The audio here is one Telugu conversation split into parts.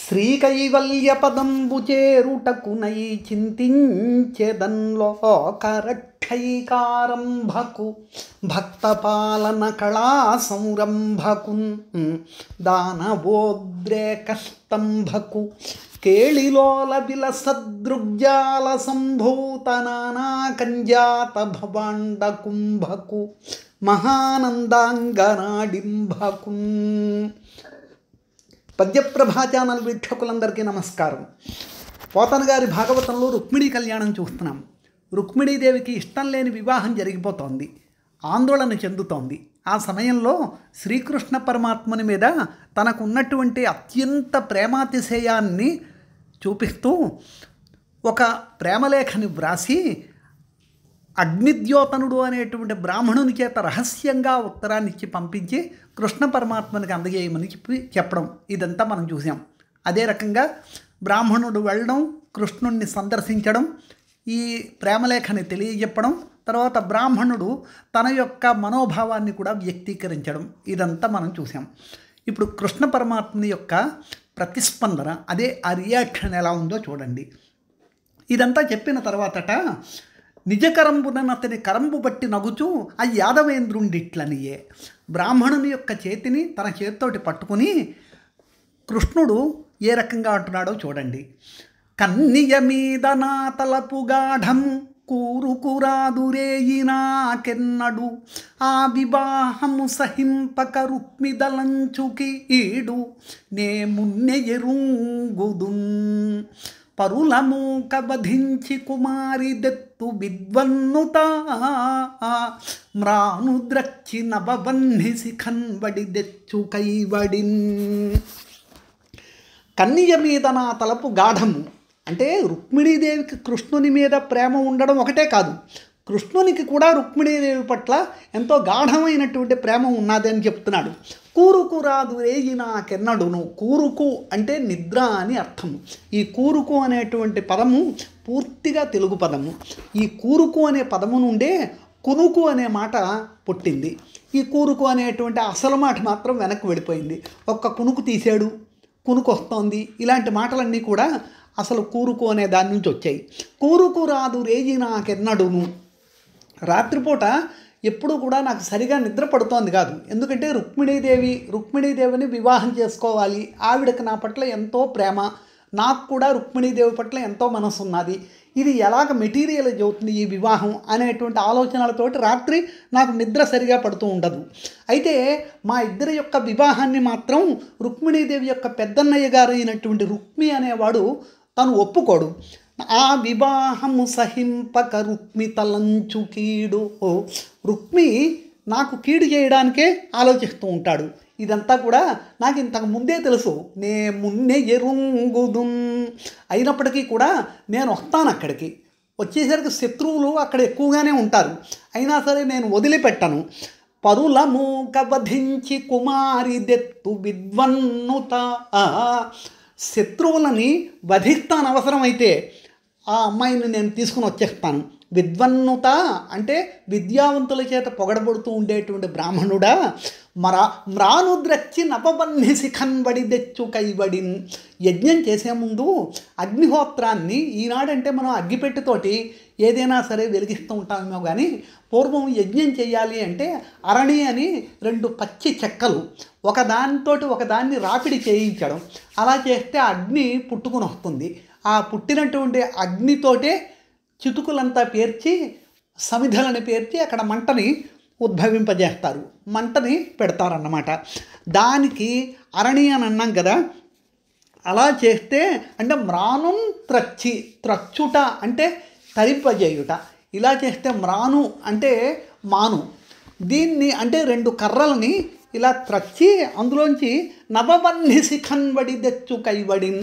శ్రీకైవల్యపదంబు చేరుటకునై చింతించెదన్లోకరక్షైకారంభకు భక్తపాలన కళా సంరంభకున్ దానవోద్రేకస్తంభకు కేళిలోల విలసదృగ్జాల సంభూత నానాకంజాత భవాండ కుంభకు మహానందాంగనాడింభకున్. పద్యప్రభా ఛానల్ వీక్షకులందరికీ నమస్కారం. పోతన గారి భాగవతంలో రుక్మిణీ కళ్యాణం చూస్తున్నాం. రుక్మిణీదేవికి ఇష్టం లేని వివాహం జరిగిపోతోంది, ఆందోళన చెందుతోంది. ఆ సమయంలో శ్రీకృష్ణ పరమాత్మని మీద తనకు ఉన్నటువంటి అత్యంత ప్రేమాతిశయాన్ని చూపిస్తూ ఒక ప్రేమలేఖని వ్రాసి అగ్నిద్యోతనుడు అనేటువంటి బ్రాహ్మణుని చేత రహస్యంగా ఉత్తరాన్ని ఇచ్చి పంపించి కృష్ణ పరమాత్మనికి అందజేయమని చెప్పడం, ఇదంతా మనం చూసాం. అదే రకంగా బ్రాహ్మణుడు వెళ్ళడం, కృష్ణుణ్ణి సందర్శించడం, ఈ ప్రేమలేఖని తెలియజెప్పడం, తర్వాత బ్రాహ్మణుడు తన యొక్క మనోభావాన్ని కూడా వ్యక్తీకరించడం, ఇదంతా మనం చూసాం. ఇప్పుడు కృష్ణ పరమాత్మని యొక్క ప్రతిస్పందన, అదే ఆ రియాక్షన్ ఎలా ఉందో చూడండి. ఇదంతా చెప్పిన తర్వాతట నిజకరంబునని అతని కరంబు బట్టి నగుచూ ఆ యాదవేంద్రుండిట్లనియే, బ్రాహ్మణుని యొక్క చేతిని తన చేతితోటి పట్టుకుని కృష్ణుడు ఏ రకంగా అంటున్నాడో చూడండి. కన్నియ మీద నా తలపు గాఢం కూరుకురాదురేయినాకెన్నడు ఆ వివాహము సహింపక రుక్మిదలంచుకి ఈడు నే మున్నె ఎరుంగుదున్ పరులమూక వధించి కుమారి దెత్తు విద్వన్నుత మ్రానుద్రక్షి నవవన్హి శిఖన్వడి దెచ్చు కైవడిన్. కన్నియ మీద నా తలపు గాఢము అంటే రుక్మిణీదేవికి కృష్ణుని మీద ప్రేమ ఉండడం ఒకటే కాదు, కృష్ణునికి కూడా రుక్మిణీదేవి పట్ల ఎంతో గాఢమైనటువంటి ప్రేమ ఉన్నది అని చెప్తున్నాడు. కూరుకు రాదు రేయి నాకెన్నడును. కూరుకు అంటే నిద్ర అని అర్థం. ఈ కూరుకు అనేటువంటి పదము పూర్తిగా తెలుగు పదము. ఈ కూరుకు అనే పదము నుండే కునుకు అనే మాట పుట్టింది. ఈ కూరుకు అనేటువంటి అసలు మాట మాత్రం వెనక్కి వెళ్ళిపోయింది. ఒక్క కునుకు తీసాడు, కునుకు వస్తోంది, ఇలాంటి మాటలన్నీ కూడా అసలు కూరుకు అనే దాని నుంచి వచ్చాయి. కూరుకు రాదు రేయి నాకెన్నడును. రాత్రిపూట ఎప్పుడు కూడా నాకు సరిగా నిద్ర పడుతోంది కాదు. ఎందుకంటే రుక్మిణీదేవిని వివాహం చేసుకోవాలి, ఆవిడకి నా పట్ల ఎంతో ప్రేమ, నాకు కూడా రుక్మిణీదేవి పట్ల ఎంతో మనసు ఉన్నది. ఇది ఎలాగ మెటీరియలైజ్ అవుతుంది ఈ వివాహం అనేటువంటి ఆలోచనలతోటి రాత్రి నాకు నిద్ర సరిగా పడుతూ ఉండదు. అయితే మా ఇద్దరి యొక్క వివాహాన్ని మాత్రం రుక్మిణీదేవి యొక్క పెద్దన్నయ్య గారు అయినటువంటి రుక్మి అనేవాడు తను ఒప్పుకోడు. ఆ వివాహము సహింపక రుక్మి తలంచు కీడు. రుక్మి నాకు కీడు చేయడానికే ఆలోచిస్తూ ఉంటాడు. ఇదంతా కూడా నాకు ఇంతకు ముందే తెలుసు. నే మున్నె ఎరుంగుదున్. అయినప్పటికీ కూడా నేను వస్తాను అక్కడికి. వచ్చేసరికి శత్రువులు అక్కడ ఎక్కువగానే ఉంటారు, అయినా సరే నేను వదిలిపెట్టను. పరులమూక వధించి కుమారి దెత్తు విద్వన్నుత. శత్రువులని వధిస్తాను, అవసరమైతే ఆ అమ్మాయిని నేను తీసుకుని వచ్చేస్తాను. విద్వన్నుత అంటే విద్యావంతుల చేత పొగడబడుతూ ఉండేటువంటి బ్రాహ్మణుడా. మ్రానుద్రక్షి నవవన్హి శిఖన్వడి దెచ్చు కైవడిన్. యజ్ఞం చేసే ముందు అగ్నిహోత్రాన్ని, ఈనాడంటే మనం అగ్గిపెట్టితోటి ఏదైనా సరే వెలిగిస్తూ ఉంటామేమో కానీ పూర్వం యజ్ఞం చేయాలి అంటే అరణి అని 2 పచ్చి చెక్కలు ఒకదాన్ని రాపిడి చేయించడం, అలా చేస్తే అగ్ని పుట్టుకుని వస్తుంది. ఆ పుట్టినటువంటి అగ్నితోటే చితుకులంతా పేర్చి సమిధలని పేర్చి అక్కడ మంటని ఉద్భవింపజేస్తారు, మంటని పెడతారన్నమాట. దానికి అరణి అని అన్నాం కదా. అలా చేస్తే అంటే మ్రానున్ త్రచ్చుట అంటే తరింపజేయుట. ఇలా చేస్తే మ్రాను అంటే మాను. దీన్ని అంటే 2 కర్రలని ఇలా త్రచ్చి అందులోంచి నవవన్హి శిఖన్వడి దెచ్చు కైవడిన్.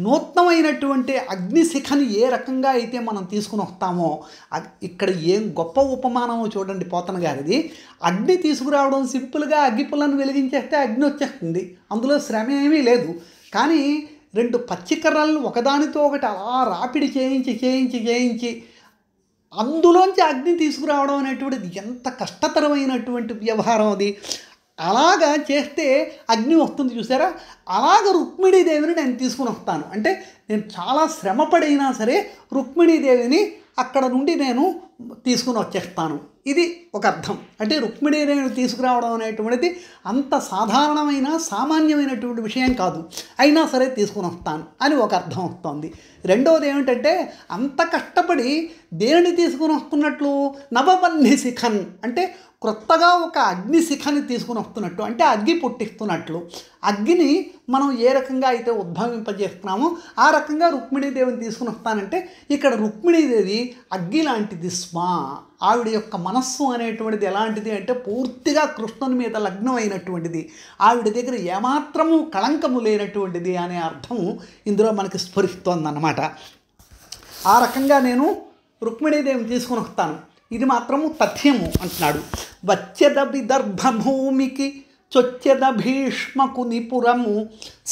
నూతనమైనటువంటి అగ్నిశిఖని ఏ రకంగా అయితే మనం తీసుకుని వస్తామో, ఇక్కడ ఏం గొప్ప ఉపమానమో చూడండి పోతన గారిది. అగ్ని తీసుకురావడం సింపుల్గా అగ్గిపుల్లను వెలిగించేస్తే అగ్ని వచ్చేస్తుంది, అందులో శ్రమ ఏమీ లేదు. కానీ 2 పచ్చికర్రలను ఒకదానితో ఒకటి అలా రాపిడి చేయించి అందులోంచి అగ్ని తీసుకురావడం అనేటువంటిది ఎంత కష్టతరమైనటువంటి వ్యవహారం అది. అలాగా చేస్తే అగ్ని వస్తుంది చూసారా, అలాగ రుక్మిణీదేవిని నేను తీసుకుని వస్తాను. అంటే నేను చాలా శ్రమపడినా సరే రుక్మిణీదేవిని అక్కడ నుండి నేను తీసుకుని వచ్చేస్తాను. ఇది ఒక అర్థం. అంటే రుక్మిణీదేవిని తీసుకురావడం అనేటువంటిది అంత సాధారణమైన సామాన్యమైనటువంటి విషయం కాదు, అయినా సరే తీసుకుని వస్తాను అని ఒక అర్థం వస్తుంది. రెండవది ఏమిటంటే అంత కష్టపడి దేనిని తీసుకుని వస్తున్నట్లు, నవవన్య శిఖన్ అంటే క్రొత్తగా ఒక అగ్ని శిఖని తీసుకుని వస్తున్నట్టు, అంటే అగ్గి పుట్టిస్తున్నట్లు. అగ్గిని మనం ఏ రకంగా అయితే ఉద్భవింపజేస్తున్నామో ఆ రకంగా రుక్మిణీదేవిని తీసుకుని వస్తానంటే ఇక్కడ రుక్మిణీదేవి అగ్గి లాంటిది స్మా. ఆవిడ యొక్క మనస్సు అనేటువంటిది ఎలాంటిది అంటే పూర్తిగా కృష్ణుని మీద లగ్నం అయినటువంటిది, ఆవిడ దగ్గర ఏమాత్రము కళంకము లేనటువంటిది అనే అర్థం ఇందులో మనకి స్ఫురిస్తోందన్నమాట. ఆ రకంగా నేను రుక్మిణీదేవిని తీసుకుని వస్తాను. ఇది మాత్రము తథ్యము అంటున్నాడు. వచ్చెద విదర్భభూమికి చొచ్చెద భీష్మకునిపురము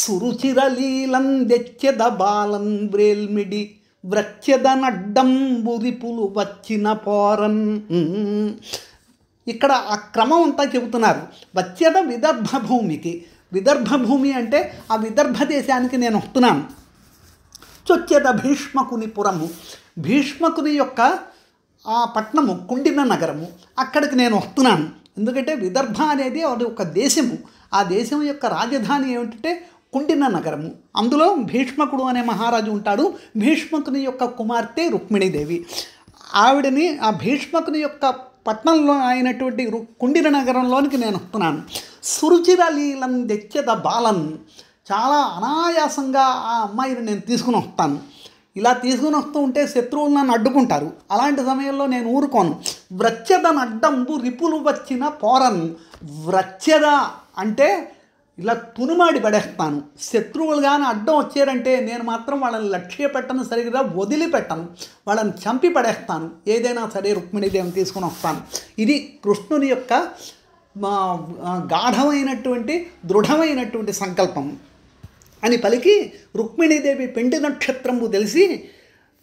సురుచిరలీలం దెచ్చెద బాలన్ బ్రేల్మిడి వ్రచ్చెద నడ్డంబురిపులు వచ్చిన పోరన్. ఇక్కడ ఆ క్రమం అంతా చెబుతున్నారు. వచ్చెద విదర్భ భూమికి, విదర్భ భూమి అంటే ఆ విదర్భ దేశానికి నేను వస్తున్నాను. చొచ్చెద భీష్మకునిపురము, భీష్మకుని యొక్క ఆ పట్టణము కుండిన నగరము, అక్కడికి నేను వస్తున్నాను. ఎందుకంటే విదర్భ అనేది అది ఒక దేశము, ఆ దేశం యొక్క రాజధాని ఏమిటంటే కుండిన నగరము. అందులో భీష్మకుడు అనే మహారాజు ఉంటాడు. భీష్మకుని యొక్క కుమార్తె రుక్మిణీదేవి. ఆవిడని ఆ భీష్మకుని యొక్క పట్టణంలో అయినటువంటి కుండిన నగరంలోనికి నేను వస్తున్నాను. సురుచిరలీలం దెచ్చెద బాలన్, చాలా అనాయాసంగా ఆ అమ్మాయిని నేను తీసుకుని వస్తాను. ఇలా తీసుకుని వస్తూ ఉంటే శత్రువులు నన్ను అడ్డుకుంటారు. అలాంటి సమయంలో నేను ఊరుకోను. వ్రచ్చెద నడ్డంబు రిపులు వచ్చిన పోరన్. వ్రచ్చెద అంటే ఇలా తునుమాడి పడేస్తాను. శత్రువులు కానీ అడ్డం వచ్చారంటే నేను మాత్రం వాళ్ళని లక్ష్య పెట్టను, సరిగ్గా వదిలిపెట్టను, వాళ్ళని చంపి పడేస్తాను. ఏదైనా సరే రుక్మిణీదేవిని తీసుకుని వస్తాను. ఇది కృష్ణుని యొక్క గాఢమైనటువంటి దృఢమైనటువంటి సంకల్పం అని పలికి రుక్మిణీదేవి పెండి నక్షత్రంబు తెలిసి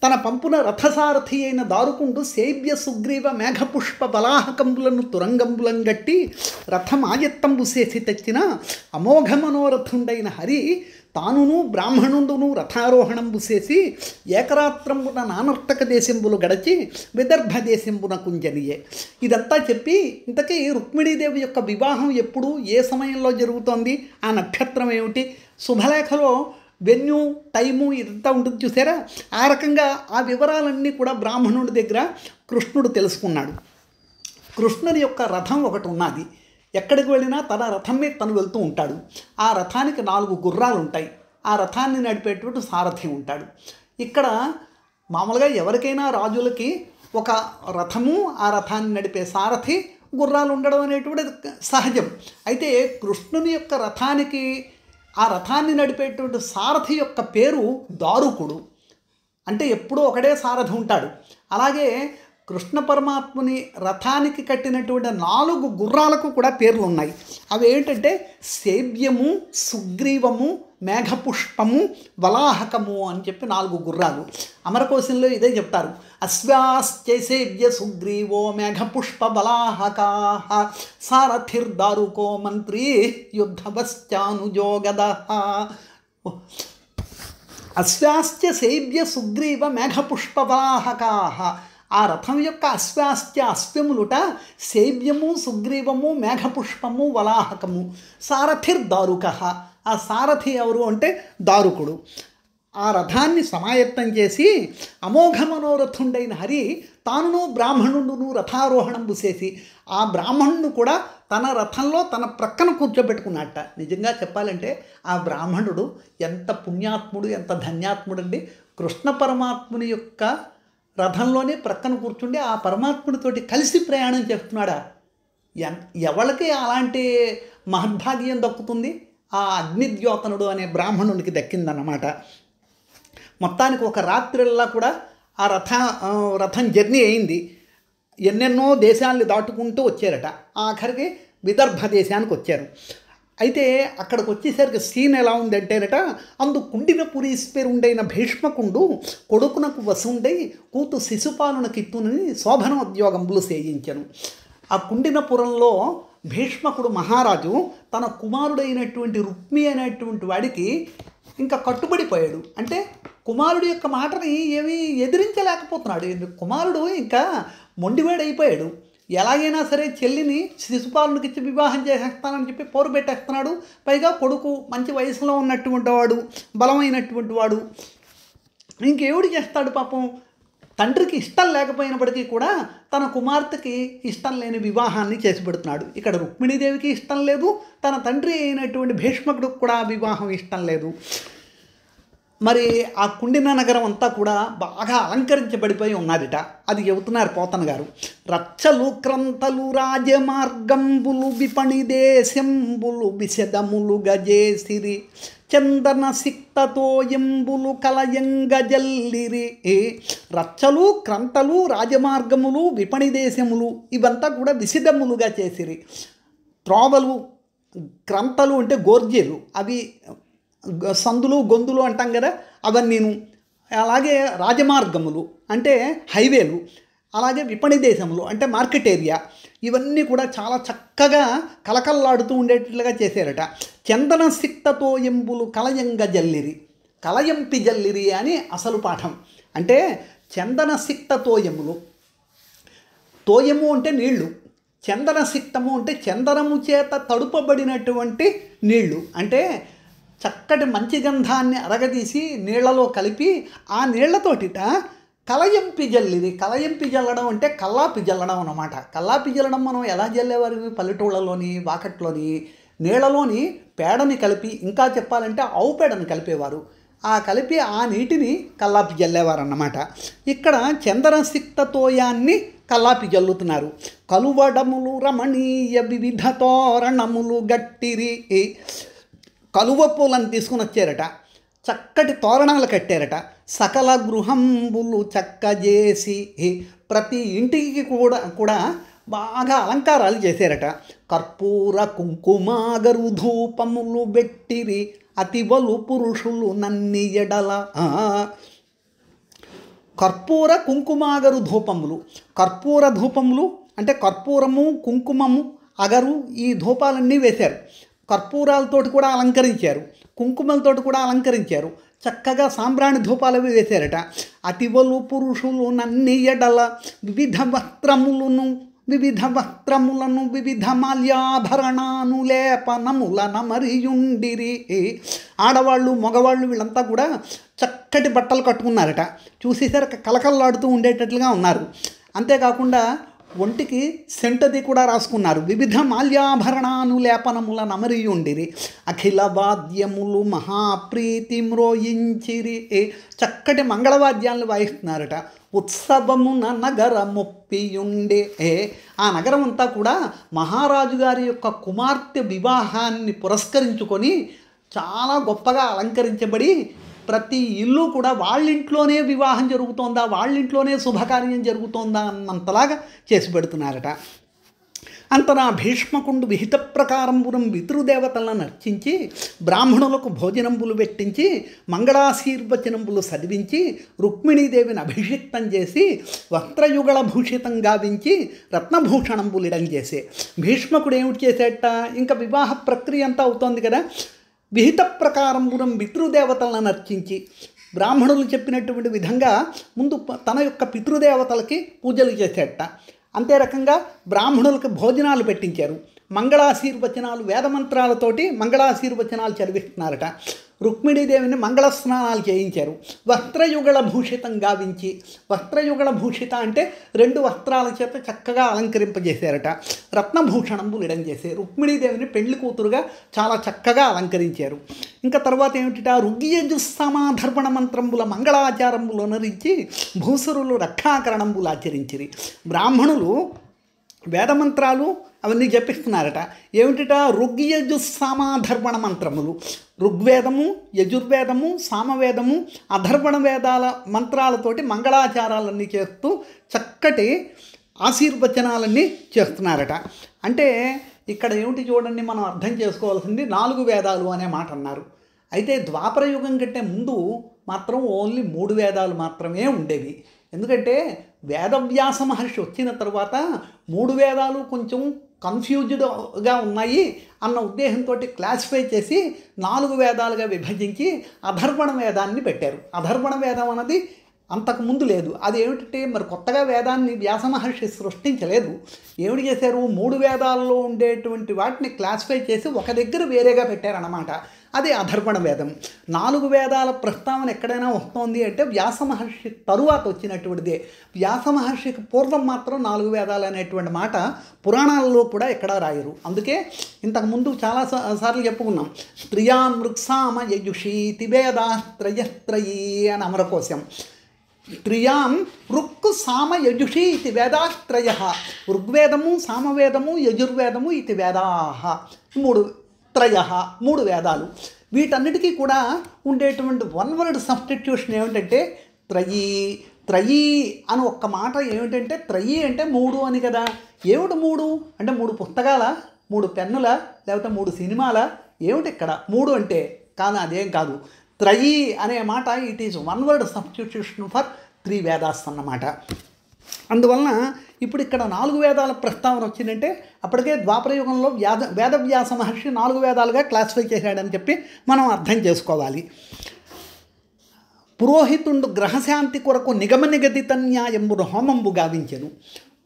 తన పంపున రథసారథి అయిన దారుకుండు సేవ్య సుగ్రీవ మేఘపుష్ప బలాహకంబులను తురంగంబులం గట్టి రథమాయత్తంబు చేసి తెచ్చిన అమోఘ మనోరథుండైన హరి తానును బ్రాహ్మణుండును రథారోహణంబు చేసి ఏకరాత్రంబున నానర్తక దేశంబులు గడచి విదర్భ దేశంబున కుంజనియే. ఇదంతా చెప్పి ఇంతకీ రుక్మిణీదేవి యొక్క వివాహం ఎప్పుడు, ఏ సమయంలో జరుగుతోంది, ఆ నక్షత్రం ఏమిటి, శుభలేఖలో వెన్యూ టైము ఇదంతా ఉంటుంది చూసారా. ఆ రకంగా ఆ వివరాలన్నీ కూడా బ్రాహ్మణుడి దగ్గర కృష్ణుడు తెలుసుకున్నాడు. కృష్ణుని యొక్క రథం ఒకటి ఉన్నది. ఎక్కడికి వెళ్ళినా తన రథం మీద తను వెళ్తూ ఉంటాడు. ఆ రథానికి 4 గుర్రాలు ఉంటాయి. ఆ రథాన్ని నడిపేటువంటి సారథి ఉంటాడు. ఇక్కడ మామూలుగా ఎవరికైనా రాజులకి ఒక రథము, ఆ రథాన్ని నడిపే సారథి, గుర్రాలు ఉండడం అనేటువంటిది సహజం. అయితే కృష్ణుని యొక్క రథానికి, ఆ రథాన్ని నడిపేటువంటి సారథి యొక్క పేరు దారుకుడు. అంటే ఎప్పుడూ ఒకడే సారథి ఉంటాడు. అలాగే కృష్ణ పరమాత్ముని రథానికి కట్టినటువంటి 4 గుర్రాలకు కూడా పేర్లు ఉన్నాయి. అవి ఏంటంటే సేవ్యము, సుగ్రీవము, మేఘపుష్పము, వలాహకము అని చెప్పి 4 గుర్రాలు. అమరకోశంలో ఇదే చెప్తారు. అశ్వాశ్చ సేవ్య సుగ్రీవో మేఘపుష్ప బలాహకా సారథిర్దారుకో మంత్రి యుద్ధవశ్చానుజోగద. అశ్వాశ్చ సేవ్య సుగ్రీవ మేఘపుష్ప బలాహకా. ఆ రథం యొక్క అశ్వాశ్చ అశ్వములుట సేవ్యము, సుగ్రీవము, మేఘపుష్పము, వలాహకము. సారథిర్దారుక. ఆ సారథి ఎవరు అంటే దారుకుడు. ఆ రథాన్ని సమాయత్తం చేసి అమోఘ మనోరథుండైన హరి తానును బ్రాహ్మణుడును రథారోహణంబు చేసి ఆ బ్రాహ్మణుడు కూడా తన రథంలో తన ప్రక్కన కూర్చోబెట్టుకున్నట్ట. నిజంగా చెప్పాలంటే ఆ బ్రాహ్మణుడు ఎంత పుణ్యాత్ముడు, ఎంత ధన్యాత్ముడు అండి. కృష్ణ పరమాత్ముని యొక్క రథంలోనే ప్రక్కన కూర్చుండి ఆ పరమాత్ముడితోటి కలిసి ప్రయాణం చేస్తున్నాడా? ఎవరికి అలాంటి మహద్భాగ్యం దక్కుతుంది? ఆ అగ్నిద్యోతనుడు అనే బ్రాహ్మణునికి దక్కిందన్నమాట. మొత్తానికి ఒక రాత్రిల్లా కూడా ఆ రథం జర్నీ అయింది. ఎన్నెన్నో దేశాలను దాటుకుంటూ వచ్చారట. ఆఖరికి విదర్భ దేశానికి వచ్చారు. అయితే అక్కడికి వచ్చేసరికి సీన్ ఎలా ఉందంటేనట, అందు కుండిన పురీశ్వరుండైన భీష్మకుండు కొడుకునకు వసుండై కూతు శిశుపాలన కిత్తునని శోభనోద్యోగంబులు చేయించను. ఆ కుండినపురంలో భీష్మకుడు మహారాజు తన కుమారుడైనటువంటి రుక్మి అనేటువంటి వాడికి ఇంకా కట్టుబడిపోయాడు. అంటే కుమారుడు యొక్క మాటని ఏమీ ఎదిరించలేకపోతున్నాడు. కుమారుడు ఇంకా మొండివాడైపోయాడు. ఎలాగైనా సరే చెల్లిని శిశుపాలునికి ఇచ్చి వివాహం చేసేస్తానని చెప్పి పోరు పెట్టేస్తున్నాడు. పైగా కొడుకు మంచి వయసులో ఉన్నటువంటి వాడు, బలమైనటువంటి వాడు. ఇంకేవుడు చేస్తాడు పాపం. తండ్రికి ఇష్టం లేకపోయినప్పటికీ కూడా తన కుమార్తెకి ఇష్టం లేని వివాహాన్ని చేసి పెడుతున్నాడు. ఇక్కడ రుక్మిణీదేవికి ఇష్టం లేదు, తన తండ్రి అయినటువంటి భీష్మకుడికి కూడా వివాహం ఇష్టం లేదు. మరి ఆ కుండిన నగరం అంతా కూడా బాగా అలంకరించబడిపోయి ఉన్నదిట. అది చెబుతున్నారు పోతన గారు. రచ్చలు క్రంతలు రాజమార్గంబులు విపణి దేశంబులు విశదములు గజేసిరి చందన సిక్తతో ఎంబులు కలయంగ జల్లిరి. రచ్చలు క్రంతలు రాజమార్గములు విపణి దేశములు ఇవంతా కూడా విశదములుగా చేసిరి. త్రోవలు, క్రంతలు అంటే గోర్జీలు, అవి సందులు గొంతులు అంటాం కదా, అవన్నీను. అలాగే రాజమార్గములు అంటే హైవేలు, అలాగే విపణి దేశములు అంటే మార్కెట్ ఏరియా, ఇవన్నీ కూడా చాలా చక్కగా కలకల్లాడుతూ ఉండేటట్లుగా చేశారట. చందన సిక్తతో ఎంబులు కలయంగ జల్లిరి, కలయంపి జల్లిరి అని అసలు పాఠం. అంటే చందన సిక్త తోయములు, తోయము అంటే నీళ్లు, చందన సిక్తము అంటే చందనము చేత తడుపబడినటువంటి నీళ్లు. అంటే చక్కటి మంచి గంధాన్ని అరగదీసి నీళ్లలో కలిపి ఆ నీళ్లతోటిట కలయంపి జల్లిది. కలయంపి జల్లడం అంటే కల్లాపి జల్లడం అన్నమాట. కల్లాపి జల్లడం మనం ఎలా జల్లేవారు? పల్లెటూళ్ళలోని వాకట్లోని నీళ్లలోని పేడని కలిపి, ఇంకా చెప్పాలంటే ఆవు పేడని కలిపేవారు. ఆ కలిపి ఆ నీటిని కల్లాపి జల్లేవారు అన్నమాట. ఇక్కడ చందనసిక్త తోయాన్ని కల్లాపి జల్లుతున్నారు. కలువడములు రమణీయ వివిధ తోరణములు గట్టిరి. కలువ పూలను తీసుకుని వచ్చారట, చక్కటి తోరణాలు కట్టారట. సకల గృహంబులు చక్కజేసి ప్రతి ఇంటికి కూడా బాగా అలంకారాలు చేశారట. కర్పూర కుంకుమాగరు ధూపములు బెట్టిరి అతివలు పురుషులు నన్ని ఎడల. కర్పూర కుంకుమాగరు ధూపములు, కర్పూర ధూపములు అంటే కర్పూరము కుంకుమము అగరు ఈ ధూపాలన్నీ వేశారు. కర్పూరాలతోటి కూడా అలంకరించారు, కుంకుమలతోటి కూడా అలంకరించారు. చక్కగా సాంబ్రాణి ధూపాలు అవి వేశారట. అతివలు పురుషులు నన్ని ఎడల వివిధ వస్త్రములను వివిధ మాల్యాభరణాను లేపనముల నమరియుండిరి. ఆడవాళ్ళు మగవాళ్ళు వీళ్ళంతా కూడా చక్కటి బట్టలు కట్టుకున్నారట. చూసేసరికి కలకల్లాడుతూ ఉండేటట్లుగా ఉన్నారు. అంతేకాకుండా ఒంటికి సెంటది కూడా రాసుకున్నారు. వివిధ మాల్యాభరణాను లేపనముల నమరియుండిరి. అఖిల వాద్యములు మహాప్రీతి మ్రోయించిరి. చక్కటి మంగళవాద్యాలను వాయిస్తున్నారట. ఉత్సవమున నగరమొప్పియుండే. ఆ నగరం అంతా కూడా మహారాజు గారి యొక్క కుమార్తె వివాహాన్ని పురస్కరించుకొని చాలా గొప్పగా అలంకరించబడి ప్రతి ఇల్లు కూడా వాళ్ళింట్లోనే వివాహం జరుగుతోందా, వాళ్ళింట్లోనే శుభకార్యం జరుగుతోందా అన్నంతలాగా చేసి పెడుతున్నారట. అంతనా భీష్మకుండు విహిత ప్రకారంబురం పితృదేవతలను అర్చించి బ్రాహ్మణులకు భోజనంబులు పెట్టించి మంగళాశీర్వచనంబులు చదివించి రుక్మిణీదేవిని అభిషిక్తం చేసి వస్త్రయుగళ భూషితం గావించి రత్నభూషణంబులిడం చేసే. భీష్మకుడు ఏమిటి చేసేట? ఇంకా వివాహ ప్రక్రియ అంతా అవుతోంది కదా. విహిత ప్రకారంబురం పితృదేవతలను అర్చించి బ్రాహ్మణులు చెప్పినటువంటి విధంగా ముందు తన యొక్క పితృదేవతలకి పూజలు చేసేట. అంతే రకంగా బ్రాహ్మణులకు భోజనాలు పెట్టించారు. మంగళాశీర్వచనాలు వేదమంత్రాలతోటి మంగళాశీర్వచనాలు చదివిస్తున్నారట. రుక్మిణీదేవిని మంగళ స్నానాలు చేయించారు. వస్త్రయుగళ భూషితం గావించి, వస్త్రయుగళ భూషిత అంటే 2 వస్త్రాల చేత చక్కగా అలంకరింపజేశారట. రత్నభూషణంబులు ఇడం చేశారు. రుక్మిణీదేవిని పెళ్లి కూతురుగా చాలా చక్కగా అలంకరించారు. ఇంకా తర్వాత ఏమిటిట? రుగ్యజుస్సమాధర్పణ మంత్రంబుల మంగళాచారంబులు అనరించి భూసురులు రక్షాకరణంబులు ఆచరించిరి. బ్రాహ్మణులు వేదమంత్రాలు అవన్నీ జపిస్తున్నారట. ఏమిటిట? రుగ్యజుస్సామాధర్వణ మంత్రములు, ఋగ్వేదము, యజుర్వేదము, సామవేదము, అధర్వణ వేదాల మంత్రాలతోటి మంగళాచారాలన్నీ చేస్తూ చక్కటి ఆశీర్వచనాలన్నీ చేస్తున్నారట. అంటే ఇక్కడ ఏమిటి చూడండి, మనం అర్థం చేసుకోవాల్సింది 4 వేదాలు అనే మాట అన్నారు. అయితే ద్వాపర యుగం కంటే ముందు మాత్రం ఓన్లీ 3 వేదాలు మాత్రమే ఉండేవి. ఎందుకంటే వేదవ్యాస మహర్షి వచ్చిన తర్వాత 3 వేదాలు కొంచెం కన్ఫ్యూజ్డ్గా ఉన్నాయి అన్న ఉద్దేశంతో క్లాసిఫై చేసి 4 వేదాలుగా విభజించి అధర్వణ వేదాన్ని పెట్టారు. అధర్వణ వేదం అన్నది అంతకుముందు లేదు. అది ఏమిటంటే మరి కొత్తగా వేదాన్ని వ్యాస మహర్షి సృష్టించలేదు. ఏమిటి చేశారు, 3 వేదాల్లో ఉండేటువంటి వాటిని క్లాసిఫై చేసి ఒక దగ్గర వేరేగా పెట్టారన్నమాట. అదే అధర్వణ వేదం. 4 వేదాల ప్రస్తావన ఎక్కడైనా వస్తుంది అంటే వ్యాస మహర్షి తరువాత వచ్చినటువంటిదే. వ్యాస మహర్షికి పూర్వం మాత్రం 4 వేదాలు అనేటువంటి మాట పురాణాలలో కూడా ఎక్కడా రాయరు. అందుకే ఇంతకుముందు చాలా సార్లు చెప్పుకున్నాం, స్త్రియాం మృక్సామ యజుషీతి వేదా త్రయత్రయీ అని అమరకోశం. త్రియాం ఋక్ సామ యజుషి ఇది వేదాత్రయ. ఋగ్వేదము, సామవేదము, యజుర్వేదము ఇది వేదాహ. 3 వేదాలు. వీటన్నిటికీ కూడా ఉండేటువంటి వన్ వర్డ్ సబ్స్టిట్యూషన్ ఏమిటంటే త్రయీ. త్రయీ అని ఒక్క మాట ఏమిటంటే, త్రయీ అంటే 3 అని కదా. ఏమిటి 3 అంటే 3 పుస్తకాల, 3 పెన్నుల, లేకపోతే 3 సినిమాల, ఏమిటి ఇక్కడ 3 అంటే? కానీ అదేం కాదు. త్రయీ అనే మాట it is one word substitution for 3 Vedas అన్నమాట. అందువలన ఇప్పుడు ఇక్కడ 4 వేదాల ప్రస్తావన వచ్చిందంటే అప్పటికే ద్వాపరయుగంలో వేదవ్యాస మహర్షి 4 వేదాలుగా క్లాసిఫై చేశాడని చెప్పి మనం అర్థం చేసుకోవాలి. పురోహితుండు గ్రహశాంతి కొరకు నిగమ నిగదిత న్యాయంబును హోమంబు గావించెను.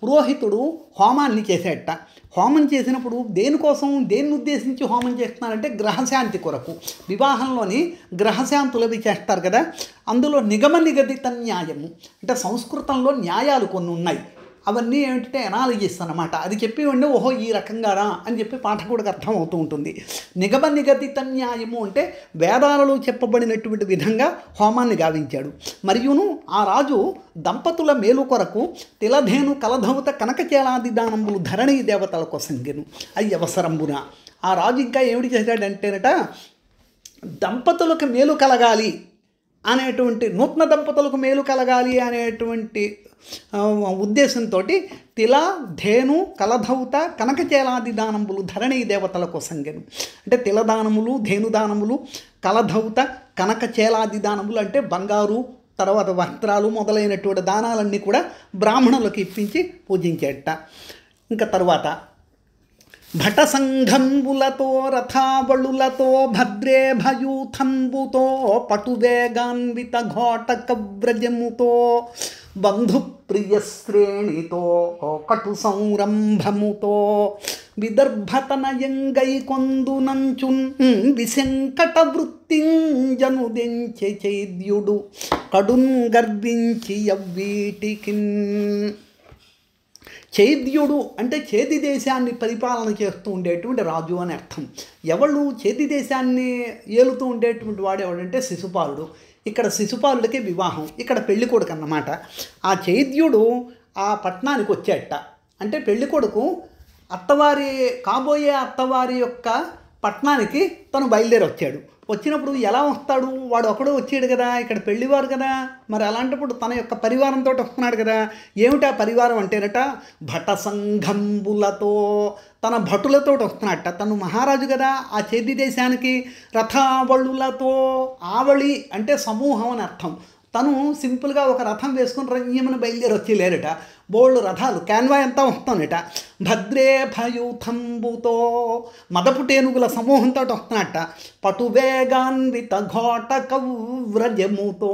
పురోహితుడు హోమాన్ని చేసేట. హోమం చేసినప్పుడు దేనికోసం, దేన్ని ఉద్దేశించి హోమం చేస్తున్నారంటే గ్రహశాంతి కొరకు. వివాహంలోని గ్రహశాంతులవి చేస్తారు కదా, అందులో నిగమ నిగదిత న్యాయము అంటే సంస్కృతంలో న్యాయాలు కొన్ని ఉన్నాయి. అవన్నీ ఏమిటంటే ఎనాలజీస్ అన్నమాట. అది చెప్పి ఉండి ఓహో ఈ రకంగారా అని చెప్పి పాఠకుడికి అర్థం అవుతూ ఉంటుంది. నిగమ నిగదిత న్యాయము అంటే వేదాలలో చెప్పబడినటువంటి విధంగా హోమాన్ని గావించాడు. మరియును ఆ రాజు దంపతుల మేలు కొరకు తిలధేను కలధౌత కనకచేలాది దానములు ధరణీ దేవతల కోసంగెను అయ్యవసరంబున. ఆ రాజు ఇంకా ఏమిటి చేశాడంటేనట, దంపతులకు మేలు కలగాలి అనేటువంటి, నూతన దంపతులకు మేలు కలగాలి అనేటువంటి ఉద్దేశంతో తిల ధేను కలధౌత కనకచేలాది దానములు ధరణీ దేవతల కోసంగెను. అంటే తిలదానములు, ధేనుదానములు, కలధౌత కనకచేలాది దానములు అంటే బంగారు, తర్వాత వస్త్రాలు మొదలైనటువంటి దానాలన్నీ కూడా బ్రాహ్మణులకు ఇప్పించి పూజించేట. ఇంకా తర్వాత భట సంఘంబులతో రథావళులతో భద్రే భయూథంబుతో పటువేగాన్విత ఘోటక వ్రజముతో బంధుప్రియశ్రేణితో కటు సంరంభముతో విదర్భతనయంగై కొందునంచున్ విశంకట వృత్తింజనుదెంచె చైద్యుడు కడున్ గర్వించి యవ్వీటికిన్. చైద్యుడు అంటే చేతి దేశాన్ని పరిపాలన చేస్తూ ఉండేటువంటి రాజు అని అర్థం. ఎవళ్ళు చేతి దేశాన్ని ఏలుతూ ఉండేటువంటి వాడు ఎవడంటే శిశుపాలుడు. ఇక్కడ శిశుపాలుడికి వివాహం, ఇక్కడ పెళ్ళికొడుకు అన్నమాట. ఆ చైద్యుడు ఆ పట్టణానికి వచ్చేట. అంటే పెళ్ళికొడుకు కాబోయే అత్తవారి యొక్క పట్టణానికి తను బయలుదేరి వచ్చాడు. వచ్చినప్పుడు ఎలా వస్తాడు, వాడు ఒకడు వచ్చాడు కదా, ఇక్కడ పెళ్లివారు కదా, మరి అలాంటప్పుడు తన యొక్క పరివారంతో వస్తున్నాడు కదా. ఏమిటా పరివారం అంటేనట భట సంఘంబులతో, తన భటులతో వస్తున్నాడట. తను మహారాజు కదా ఆ చేతి దేశానికి. రథావళులతో, ఆవళి అంటే సమూహం అని అర్థం. తను సింపుల్గా ఒక రథం వేసుకుని రయ్యమని బయలుదేరి వచ్చి లేరట. బోల్డ్ రథాలు, క్యాన్వా అంతా వస్తానట. భద్రే భయూథంబుతో, మదపుటేనుగుల సమూహంతో వస్తున్నట్ట. పటువేగాన్విత ఘోటక వ్రజముతో,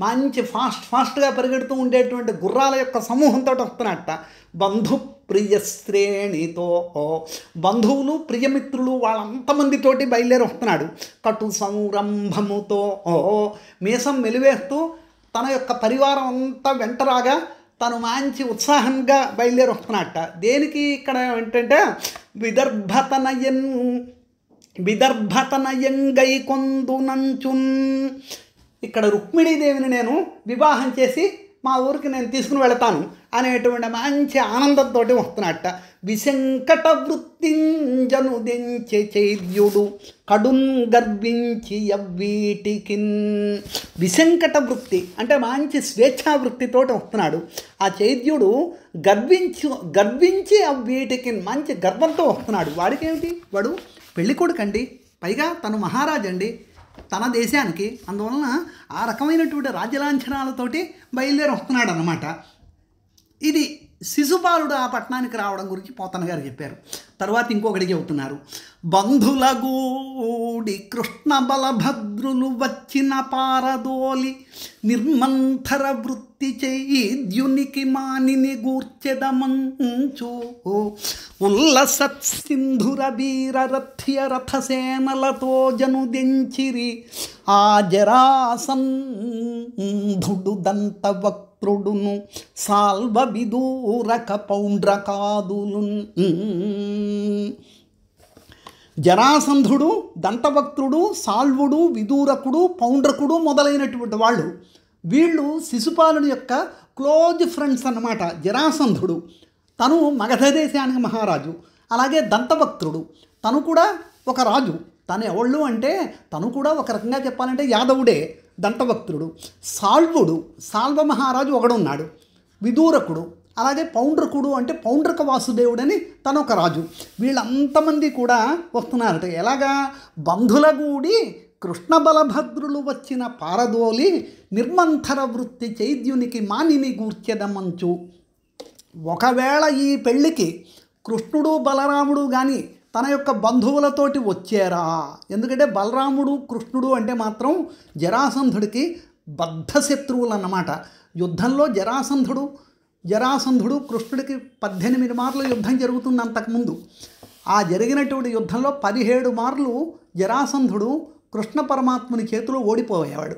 మంచి ఫాస్ట్గా పరిగెడుతూ ఉండేటువంటి గుర్రాల యొక్క సమూహంతో వస్తున్నట్ట. బంధు ప్రియశ్రేణితో, బంధువులు ప్రియమిత్రులు వాళ్ళంతమందితోటి బయలుదేరి వస్తున్నాడు. కటు సంరంభముతో, మీసం మెలివేస్తూ తన యొక్క పరివారం అంతా వెంటరాగా తను మంచి ఉత్సాహంగా బయలుదేరి వస్తున్నట్ట. దేనికి ఇక్కడ ఏంటంటే విదర్భతనయంగై కొందునంచున్. ఇక్కడ రుక్మిణీదేవిని నేను వివాహం చేసి మా ఊరికి నేను తీసుకుని వెళతాను అనేటువంటి మంచి ఆనందంతో వస్తున్నట్ట. విశంకట వృత్తింజనుదెంచె చైద్యుడు కడున్ గర్వించి యవ్వీటికిన్. విశంకట వృత్తి అంటే మంచి స్వేచ్ఛావృత్తితో వస్తున్నాడు. ఆ చైద్యుడు గర్వించి అవ్వీటికిన్, మంచి గర్వంతో వస్తున్నాడు. వాడికి ఏమిటి, వాడు పెళ్ళికొడుకండి, పైగా తను మహారాజు అండి తన దేశానికి. అందువలన ఆ రకమైనటువంటి రాజ్యలాంఛనాలతోటి బయలుదేరి వస్తున్నాడు అన్నమాట. ఇది శిశుపాలుడు ఆ పట్టణానికి రావడం గురించి పోతన గారు చెప్పారు. తర్వాత ఇంకొకటి చెబుతున్నారు. బంధులగూడి కృష్ణ బలభద్రులు వచ్చిన పారదోలి నిర్మంథర వృత్తి చైద్యునికి మానిని గూర్చెదమంచు ఉల్లసత్సింధుర వీర రథ్య రథసేనలతో జనుదెంచిరి ఆ జరాసంధుడు దంతవక్త్రుడును సాల్వ విదూరక పౌండ్రకాదులున్. జరాసంధుడు, దంతవక్త్రుడు, సాల్వుడు, విదూరకుడు, పౌండ్రకుడు మొదలైనటువంటి వాళ్ళు వీళ్ళు శిశుపాలుని యొక్క క్లోజ్ ఫ్రెండ్స్ అన్నమాట. జరాసంధుడు తను మగధ దేశానికి మహారాజు. అలాగే దంతవక్త్రుడు తను కూడా ఒక రాజు. తను ఎవళ్ళు అంటే తను కూడా ఒక రకంగా చెప్పాలంటే యాదవుడే దంతవక్త్రుడు. సాల్వుడు సాల్వ మహారాజు ఒకడున్నాడు. విదూరకుడు అలాగే పౌండ్రకుడు అంటే పౌండ్రక వాసుదేవుడని తను ఒక రాజు. వీళ్ళంతమంది కూడా వస్తున్నారట. ఎలాగా? బంధులగూడి కృష్ణ బలభద్రులు వచ్చిన పారదోలి నిర్మంథర వృత్తి చైద్యునికి మానిని గూర్చెదమంచు. ఒకవేళ ఈ పెళ్ళికి కృష్ణుడు బలరాముడు కానీ తన యొక్క బంధువులతోటి వచ్చారా? ఎందుకంటే బలరాముడు కృష్ణుడు అంటే మాత్రం జరాసంధుడికి బద్ధశత్రువులు అన్నమాట. యుద్ధంలో జరాసంధుడు కృష్ణుడికి 18 మార్లు యుద్ధం జరుగుతుంది. అంతకుముందు ఆ జరిగినటువంటి యుద్ధంలో 17 మార్లు జరాసంధుడు కృష్ణ పరమాత్ముని చేతిలో ఓడిపోయేవాడు.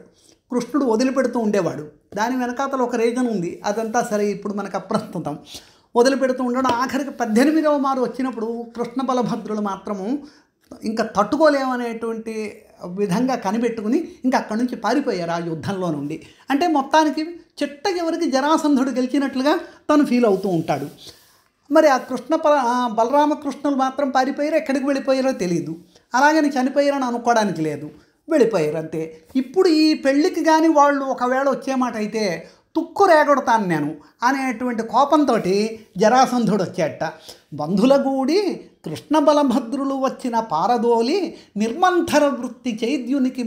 కృష్ణుడు వదిలిపెడుతూ ఉండేవాడు. దాని వెనకాతల ఒక రీజన్ ఉంది. అదంతా సరే ఇప్పుడు మనకు అప్రస్తుతం. వదిలిపెడుతూ ఉండడం ఆఖరికి 18వ మారు వచ్చినప్పుడు కృష్ణ బలభద్రులు మాత్రము ఇంకా తట్టుకోలేమనేటువంటి విధంగా కనిపెట్టుకుని ఇంకా అక్కడి నుంచి పారిపోయారు ఆ యుద్ధంలో నుండి. అంటే మొత్తానికి చిట్టకి జరాసంధుడు గెలిచినట్లుగా తను ఫీల్ అవుతూ ఉంటాడు. మరి ఆ బలరామకృష్ణులు మాత్రం పారిపోయారో ఎక్కడికి వెళ్ళిపోయారో తెలియదు. అలాగని చనిపోయారని అనుకోవడానికి లేదు, వెళ్ళిపోయారు అంతే. ఇప్పుడు ఈ పెళ్ళికి కానీ వాళ్ళు ఒకవేళ వచ్చే మాట అయితే తుక్కు రేగొడతాను నేను అనేటువంటి కోపంతో జరాసంధుడు వచ్చేట. బంధులగూడి కృష్ణ బలభద్రులు వచ్చిన పారదోలి నిర్మంథర వృత్తి చైద్యునికి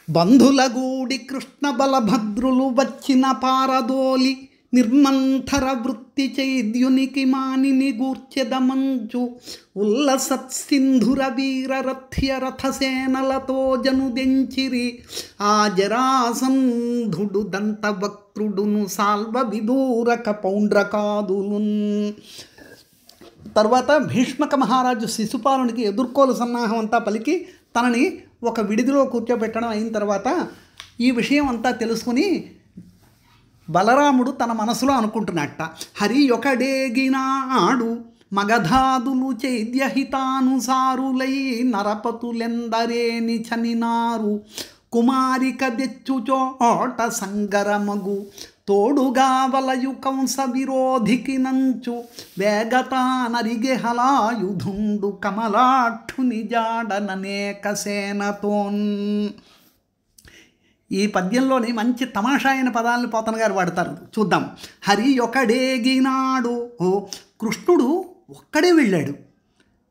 బంధులగూడి కృష్ణ బలభద్రులు వచ్చిన పారదోలి నిర్మంథర వృత్తి చైద్యునికి మానిని గూర్చెదమంచు ఉల్లసత్సింధుర వీర రథ్య రథసేనలతో జనుదెంచిరి ఆ జరాసంధుడు దంతవక్త్రుడును సాల్వ విదూరక పౌండ్రకాదులున్. తర్వాత భీష్మక మహారాజు శిశుపాలునికి ఎదుర్కోలు సన్నాహం అంతా పలికి తనని ఒక విడిదిలో కూర్చోబెట్టడం అయిన తర్వాత ఈ విషయం అంతా తెలుసుకుని బలరాముడు తన మనసులో అనుకుంటున్నట్ట. హరి ఒకడేగినాడు మగధాదులు చైద్యహితానుసారులై నరపతులెందరేని చనినారు కుమారిక దెచ్చుచోట సంగరమగు తోడుగా వలయు కంస విరోధికి నంచు వేగతా నరిగే హలాయుధుండు కమలాఠుని జాడననేక సేనతోన్. ఈ పద్యంలోని మంచి తమాషా అయిన పదాలను పోతన గారు వాడతారు, చూద్దాం. హరి ఒకడేగినాడు, ఓ కృష్ణుడు ఒక్కడే వెళ్ళాడు.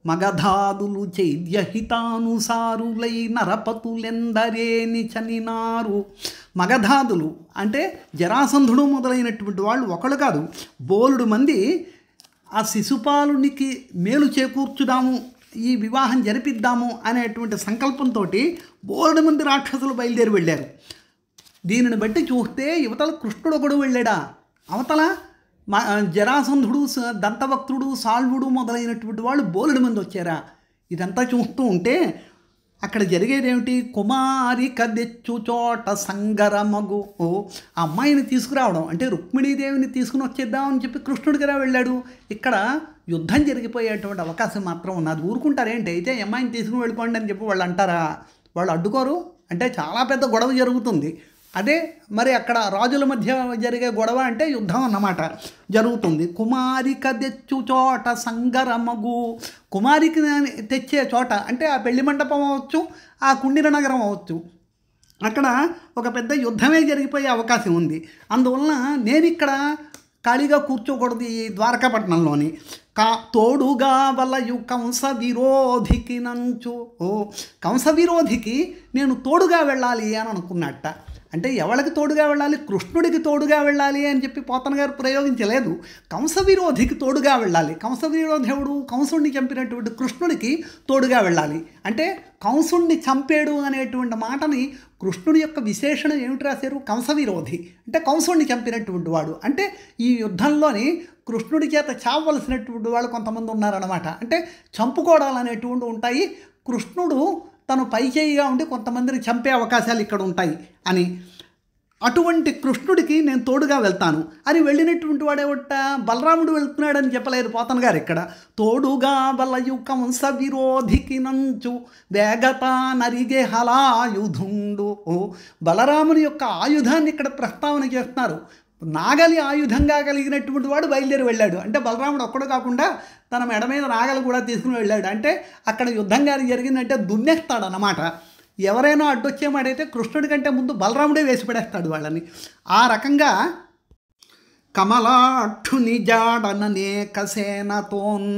మగధాదులు చైద్యహితానుసారులై నరపతులెందరేని చనినారు. మగధాదులు అంటే జరాసంధుడు మొదలైనటువంటి వాళ్ళు ఒకళ్ళు కాదు, బోలుడు మంది ఆ శిశుపాలునికి మేలు చేకూర్చుదాము, ఈ వివాహం జరిపిద్దాము అనేటువంటి సంకల్పంతో బోలెడు మంది రాక్షసులు బయలుదేరి వెళ్ళారు. దీనిని బట్టి చూస్తే యువతల కృష్ణుడు ఒకడు వెళ్ళాడా, అవతల జరాసంధుడు, దంతవక్త్రుడు, సాల్వుడు మొదలైనటువంటి వాళ్ళు బోలెడు మంది వచ్చారా? ఇదంతా చూస్తూ ఉంటే అక్కడ జరిగేదేమిటి? కుమారిక దెచ్చు చోట సంగరమగు. ఓ ఆ అమ్మాయిని తీసుకురావడం అంటే రుక్మిణీదేవిని తీసుకుని వచ్చేద్దామని చెప్పి కృష్ణుడి కదా వెళ్ళాడు. ఇక్కడ యుద్ధం జరిగిపోయేటువంటి అవకాశం మాత్రం ఉన్నది. ఊరుకుంటారేంటి? అయితే అమ్మాయిని తీసుకుని వెళ్ళిపోండి అని చెప్పి వాళ్ళు అంటారా? వాళ్ళు అడ్డుకోరు. అంటే చాలా పెద్ద గొడవ జరుగుతుంది. అదే మరి అక్కడ రాజుల మధ్య జరిగే గొడవ అంటే యుద్ధం అన్నమాట జరుగుతుంది. కుమారిక తెచ్చు చోట సంగరమగు. కుమారికి తెచ్చే చోట అంటే ఆ పెళ్లి మండపం అవ్వచ్చు, ఆ కుండిన నగరం అవ్వచ్చు, అక్కడ ఒక పెద్ద యుద్ధమే జరిగిపోయే అవకాశం ఉంది. అందువలన నేను ఇక్కడ ఖాళీగా కూర్చోకూడదు ఈ ద్వారకాపట్నంలోని. తోడుగా వలయు కంస విరోధికి నంచు. ఓ కంస విరోధికి నేను తోడుగా వెళ్ళాలి అని అనుకున్నట్ట. అంటే ఎవరికి తోడుగా వెళ్ళాలి? కృష్ణుడికి తోడుగా వెళ్ళాలి అని చెప్పి పోతన గారు ప్రయోగించలేదు. కంస విరోధికి తోడుగా వెళ్ళాలి. కంస విరోధి ఎవడు? కంసుడిని చంపినటువంటి కృష్ణుడికి తోడుగా వెళ్ళాలి. అంటే కంసుడిని చంపాడు అనేటువంటి మాటని కృష్ణుడి యొక్క విశేషణం ఏమిటి రాశారు? కంస విరోధి అంటే కంసుడిని చంపినటువంటి వాడు. అంటే ఈ యుద్ధంలోని కృష్ణుడి చేత చావవలసినటువంటి వాళ్ళు కొంతమంది ఉన్నారన్నమాట. అంటే చంపుకోవడాలు అనేటువంటి ఉంటాయి. కృష్ణుడు తను పైచేయిగా ఉండి కొంతమందిని చంపే అవకాశాలు ఇక్కడ ఉంటాయి అని, అటువంటి కృష్ణుడికి నేను తోడుగా వెళ్తాను అని వెళ్ళినటువంటి వాడేవట బలరాముడు వెళ్తున్నాడని చెప్పలేదు పోతన గారు ఇక్కడ. తోడుగా వలయు కంస విరోధికి నంచు వేగత నరిగే హలాయుధుండు. బలరాముని యొక్క ఆయుధాన్ని ఇక్కడ ప్రస్తావన చేస్తున్నారు. నాగలి ఆయుధంగా కలిగినటువంటి వాడు బయలుదేరి వెళ్ళాడు. అంటే బలరాముడు ఒక్కడు కాకుండా తన మెడ మీద నాగలి కూడా తీసుకుని వెళ్ళాడు. అంటే అక్కడ యుద్ధం గారి జరిగిందంటే దున్నేస్తాడనమాట. ఎవరైనా అడ్డొచ్చేమాడైతే కృష్ణుడి కంటే ముందు బలరాముడే వేసి పడేస్తాడు వాళ్ళని. ఆ రకంగా కమలాక్షుని జాడననేక సేనతోన్.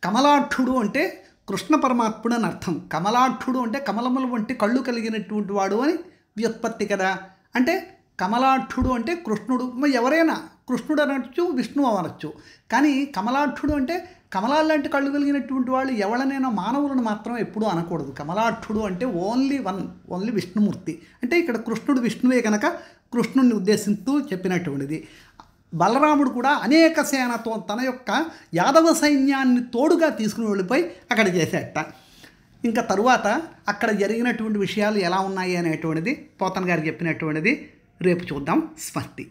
కమలాక్షుడు అంటే కృష్ణ పరమాత్ముడు అని అర్థం. కమలాక్షుడు అంటే కమలముల వంటి కళ్ళు కలిగినటువంటి వాడు అని వ్యుత్పత్తి కదా. అంటే కమలాక్షుడు అంటే కృష్ణుడు. ఎవరైనా కృష్ణుడు అనొచ్చు, విష్ణువు అనొచ్చు. కానీ కమలాక్షుడు అంటే కమలాలు లాంటి కళ్ళు కలిగినటువంటి వాళ్ళు ఎవరినైనా మానవులను మాత్రం ఎప్పుడూ అనకూడదు. కమలాక్షుడు అంటే ఓన్లీ వన్, ఓన్లీ విష్ణుమూర్తి. అంటే ఇక్కడ కృష్ణుడు విష్ణువే కనుక కృష్ణుడిని ఉద్దేశిస్తూ చెప్పినటువంటిది. బలరాముడు కూడా అనేక సేనతో తన యొక్క యాదవ సైన్యాన్ని తోడుగా తీసుకుని వెళ్ళిపోయి అక్కడ చేసేట. ఇంకా తరువాత అక్కడ జరిగినటువంటి విషయాలు ఎలా ఉన్నాయి అనేటువంటిది పోతన గారు చెప్పినటువంటిది రేపు చూద్దాం. స్వస్తి.